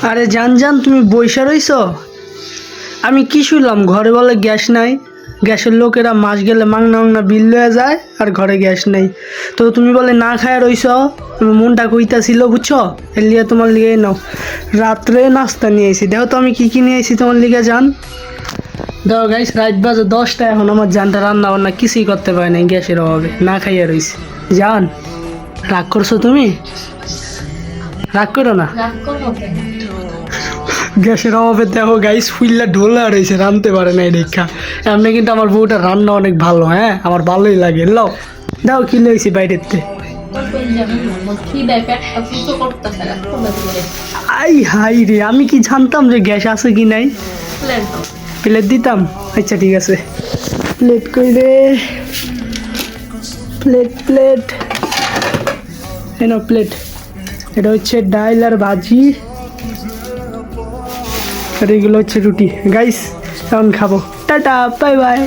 আরে জান জান, তুমি বইসা রইছ? আমি কি শুনলাম ঘরে বলে গ্যাস নাই, গ্যাসের লোকেরা মাস গেলে মাংনা মাংনা বিল লয়ে যায় আর ঘরে গ্যাস নেই। তো তুমি বলে না খায় রইছ, আমার মনটা কইতাছিল বুঝছো, এর লিগে তোমার লিগে নাও রাত্রে নাস্তা নিয়ে আইছি। দেখো তো আমি কি কি নিয়ে আইছি তোমার লিগে জান। দেখো গাইস, রাত বাজে 10টা, এখন আমার জানটা রান্না বান্না কিছুই করতে পারে নাই গ্যাসের অভাবে, না খাইয়া রইছি। জান রাগ করছো তুমি? রাগ করো না। গ্যাসের অভাবে দেখো গাইস ফুল্লা ঢোলা রয়েছে, রাঁধতে পারে না দেখা। এমনি কিন্তু আমার বউটা রান্না অনেক ভালো, হ্যাঁ আমার ভালোই লাগে। লাও দাও কি লইছি বাইরেতে। আই হাই রে, আমি কি জানতাম যে গ্যাস আছে কি নাই। প্লেট দিতাম, আচ্ছা ঠিক আছে। প্লেট কই রে, প্লেট প্লেট এনো প্লেট। এটা হচ্ছে ডাল আর ভাজি, আর এগুলো হচ্ছে রুটি। গাইস এখন খাবো, টাটা বাই বাই।